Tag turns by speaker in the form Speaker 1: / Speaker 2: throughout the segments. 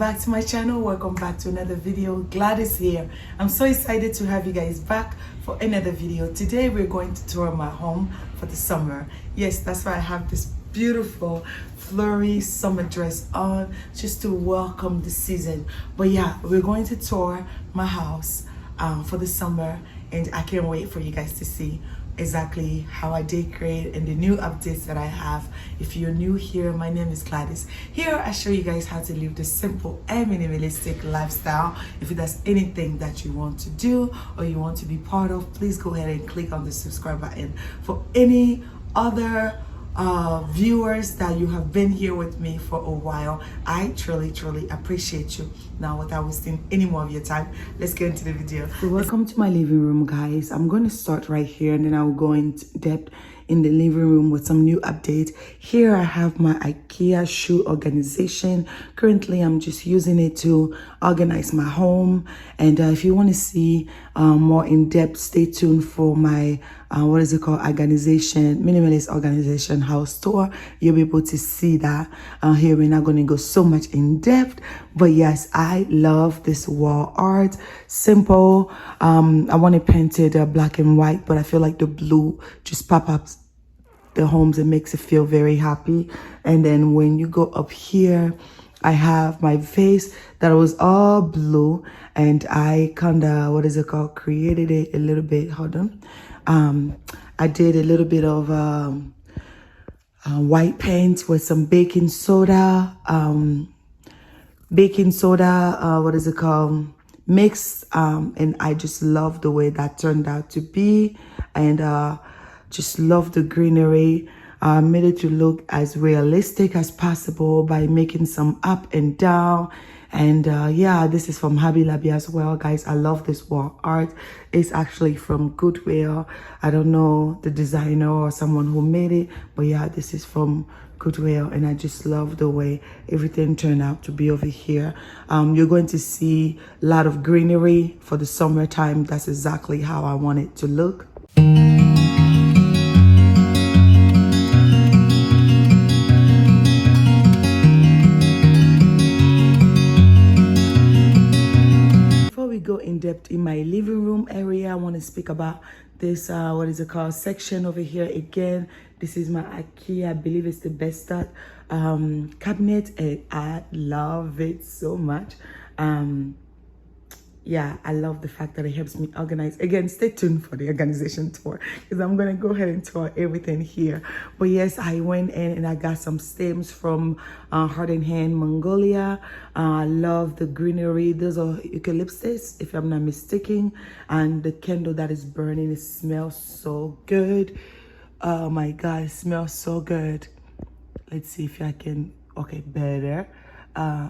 Speaker 1: back to my channel. Welcome back to another video. Gladys here. I'm so excited to have you guys back for another video. Today we're going to tour my home for the summer. Yes, that's why I have this beautiful flurry summer dress on, just to welcome the season. But yeah, we're going to tour my house for the summer, and I can't wait for you guys to see exactly how I decorate and the new updates that I have. If you're new here, my name is Gladys. Here I show you guys how to live the simple and minimalistic lifestyle. If there's anything that you want to do or you want to be part of, please go ahead and click on the subscribe button. For any other viewers that you have been here with me for a while, I truly appreciate you. Now without wasting any more of your time, let's get into the video. So welcome to my living room, guys. I'm going to start right here and then I'll go into depth in the living room with some new updates. Here I have my IKEA shoe organization. Currently I'm just using it to organize my home, and if you want to see more in depth, stay tuned for my minimalist organization house tour. You'll be able to see that. Here we're not going to go so much in depth, but yes, I love this wall art. Simple. I want it painted black and white, but I feel like the blue just pop up the homes and makes it feel very happy. And then when you go up here, I have my vase that was all blue, and I kind of created it a little bit. Hold on. I did a little bit of white paint with some baking soda, mixed, and I just love the way that turned out to be, and just love the greenery. Made it to look as realistic as possible by making some up and down. And yeah, this is from Hobby Lobby as well, guys. I love this wall art. It's actually from Goodwill. I don't know the designer or someone who made it, but yeah, this is from Goodwill, and I just love the way everything turned out to be over here. You're going to see a lot of greenery for the summertime. That's exactly how I want it to look. Go in depth in my living room area, I want to speak about this section over here. Again, this is my IKEA, I believe it's the best start cabinet, and I love it so much. Yeah, I love the fact that it helps me organize. Again, stay tuned for the organization tour, because I'm going to go ahead and tour everything here. But yes, I went in and I got some stems from Heart and Hand, Mongolia. I love the greenery. Those are eucalyptus, if I'm not mistaken. And the candle that is burning, it smells so good. Oh my God, it smells so good. Let's see if I can, okay, better.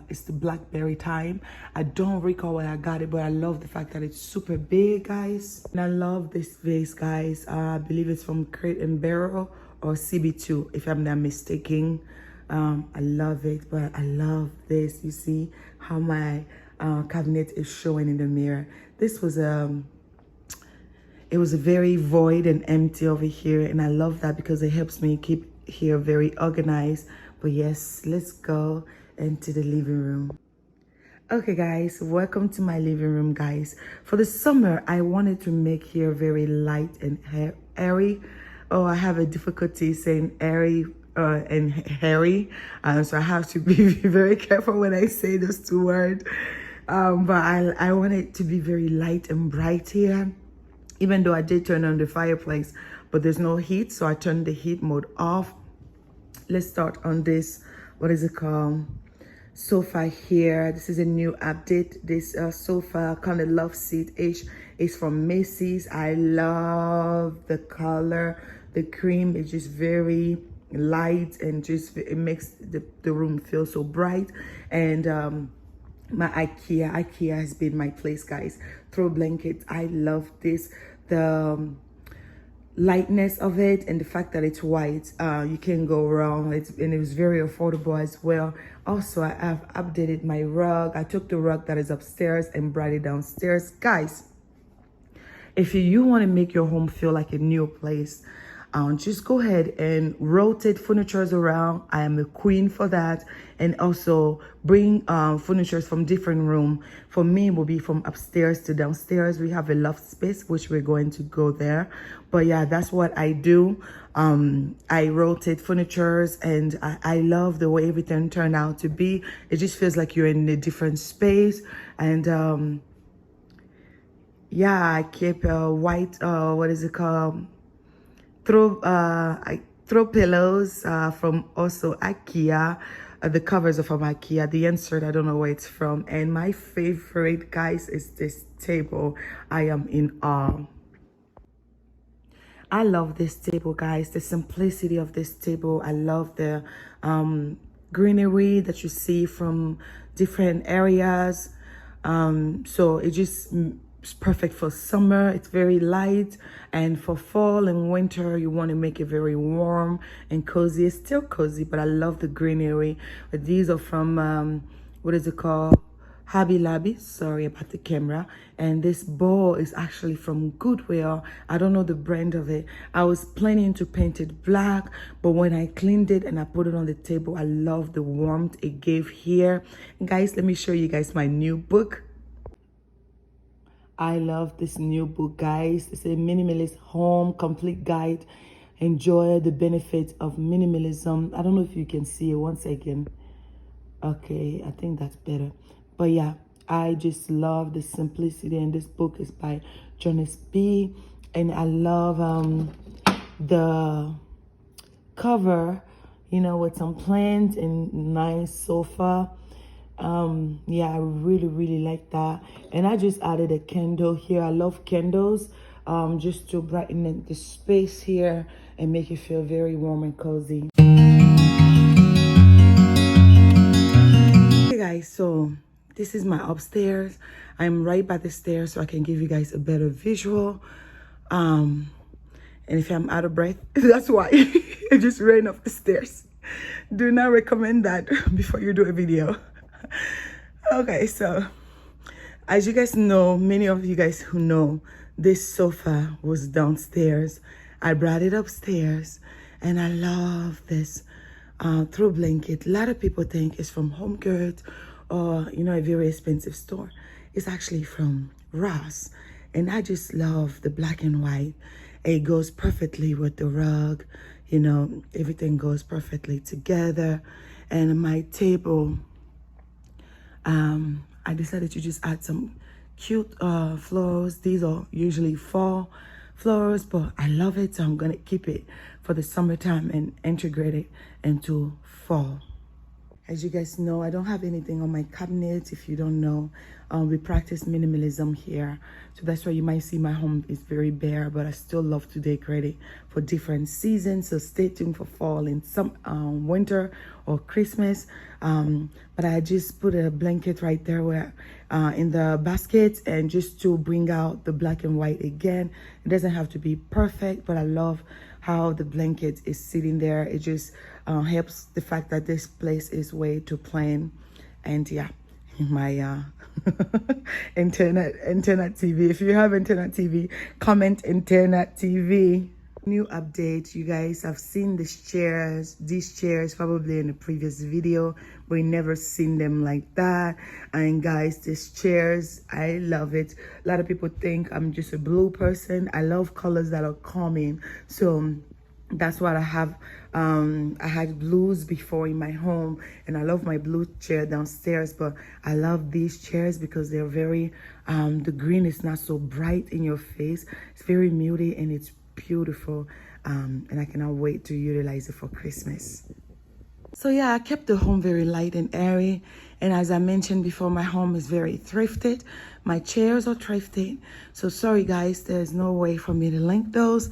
Speaker 1: It's the blackberry thyme. I don't recall where I got it, but I love the fact that it's super big, guys. And I love this vase, guys. I believe it's from Crate and Barrel or CB2, if I'm not mistaken. I love it, but I love this. You see how my cabinet is showing in the mirror. This was it was very void and empty over here, and I love that because it helps me keep here very organized. But yes, let's go into the living room. Okay, guys, welcome to my living room, guys. For the summer, I wanted to make here very light and airy. Oh, I have a difficulty saying airy and hairy, so I have to be very careful when I say those two words. But I want it to be very light and bright here, even though I did turn on the fireplace, but there's no heat, so I turned the heat mode off. Let's start on this, sofa here. This is a new update. This sofa kind of love seat-ish is from Macy's. I love the color. The cream is just very light, and just it makes the room feel so bright. And my IKEA has been my place, guys. Throw blankets, I love this. The lightness of it and the fact that it's white, you can't go wrong. And it was very affordable as well. Also, I have updated my rug. I took the rug that is upstairs and brought it downstairs. Guys, if you want to make your home feel like a new place, just go ahead and rotate furnitures around. I am a queen for that. And also bring furnitures from different room. For me, it will be from upstairs to downstairs. We have a loft space, which we're going to go there. But yeah, that's what I do. I rotate furnitures, and I love the way everything turned out to be. It just feels like you're in a different space. And yeah, I keep a white, what is it called? I throw pillows from also IKEA. The covers are from IKEA. The insert, I don't know where it's from. And my favorite, guys, is this table. I am in awe. I love this table, guys. The simplicity of this table. I love the greenery that you see from different areas. So it just it's perfect for summer. It's very light, and for fall and winter you want to make it very warm and cozy. It's still cozy, but I love the greenery. But these are from what is it called, Hobby Lobby. Sorry about the camera. And this bowl is actually from Goodwill. I don't know the brand of it. I was planning to paint it black, but when I cleaned it and I put it on the table, I love the warmth it gave here. And guys, let me show you guys my new book. I love this new book, guys. It's a minimalist home complete guide. Enjoy the benefits of minimalism. I don't know if you can see it. One second. Okay, I think that's better. But yeah, I just love the simplicity, and this book is by Jonas B. And I love the cover, you know, with some plants and nice sofa. Yeah, I really like that. And I just added a candle here. I love candles, just to brighten the space here and make it feel very warm and cozy. Hey guys, so this is my upstairs. I'm right by the stairs so I can give you guys a better visual. And if I'm out of breath, that's why. I just ran up the stairs. Do not recommend that before you do a video. Okay, so as you guys know, many of you guys who know, this sofa was downstairs. I brought it upstairs, and I love this throw blanket. A lot of people think it's from Home Goods or, you know, a very expensive store. It's actually from Ross, and I just love the black and white. It goes perfectly with the rug, you know, everything goes perfectly together. And my table, I decided to just add some cute florals. These are usually fall florals, but I love it, so I'm gonna keep it for the summertime and integrate it into fall. As you guys know, I don't have anything on my cabinet. If you don't know, we practice minimalism here, so that's why you might see my home is very bare, but I still love to decorate it for different seasons. So stay tuned for fall and some winter or Christmas. But I just put a blanket right there where in the basket, and just to bring out the black and white again. It doesn't have to be perfect, but I love how the blanket is sitting there. It just helps the fact that this place is way too plain. And yeah, my internet TV. If you have internet TV, comment internet TV. New update, you guys have seen these chairs probably in the previous video, but you never seen them like that. And guys, these chairs, I love it. A lot of people think I'm just a blue person. I love colors that are calming, so that's what I have. I had blues before in my home, and I love my blue chair downstairs, but I love these chairs because they're very the green is not so bright in your face. It's very muted, and it's beautiful, and I cannot wait to utilize it for Christmas. So yeah, I kept the home very light and airy, and as I mentioned before, my home is very thrifted. My chairs are thrifted, so sorry guys, there's no way for me to link those.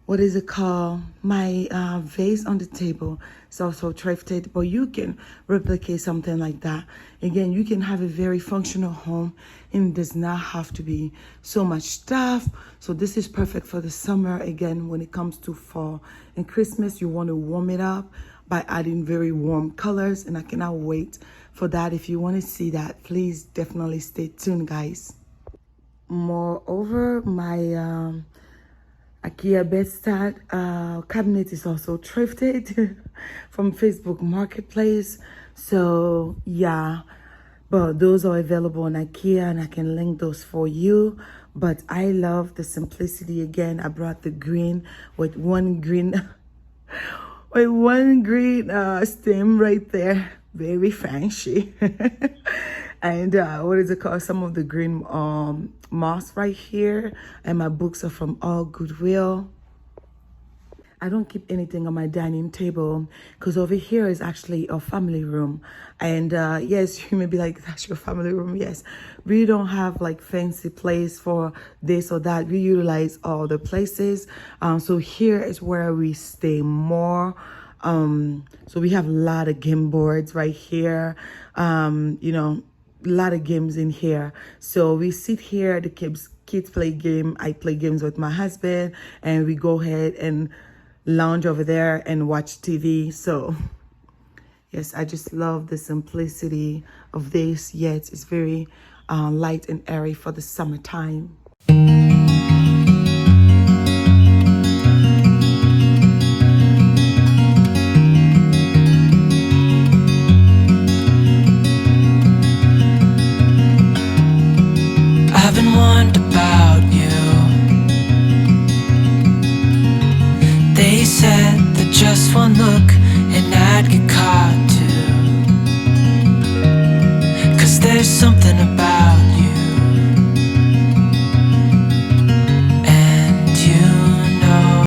Speaker 1: What is it called? My vase on the table is also thrifted, but you can replicate something like that. Again, you can have a very functional home, and it does not have to be so much stuff. So this is perfect for the summer. Again, when it comes to fall and Christmas, you want to warm it up by adding very warm colors, and I cannot wait for that. If you want to see that, please definitely stay tuned, guys. Moreover, IKEA bedside cabinet is also thrifted from Facebook Marketplace. So yeah, but those are available on IKEA and I can link those for you. But I love the simplicity. Again, I brought the green with one green with one green stem right there, very fancy. And what is it called, some of the green moss right here. And my books are from All Goodwill. I don't keep anything on my dining table because over here is actually a family room. And yes, you may be like, that's your family room. Yes, we don't have like fancy place for this or that. We utilize all the places. So here is where we stay more. So we have a lot of game boards right here. You know, a lot of games in here. So we sit here, the kids play game. I play games with my husband and we go ahead and lounge over there and watch TV. So yes, I just love the simplicity of this, yet it's very light and airy for the summertime.
Speaker 2: I've been wondering about you. They said that just one look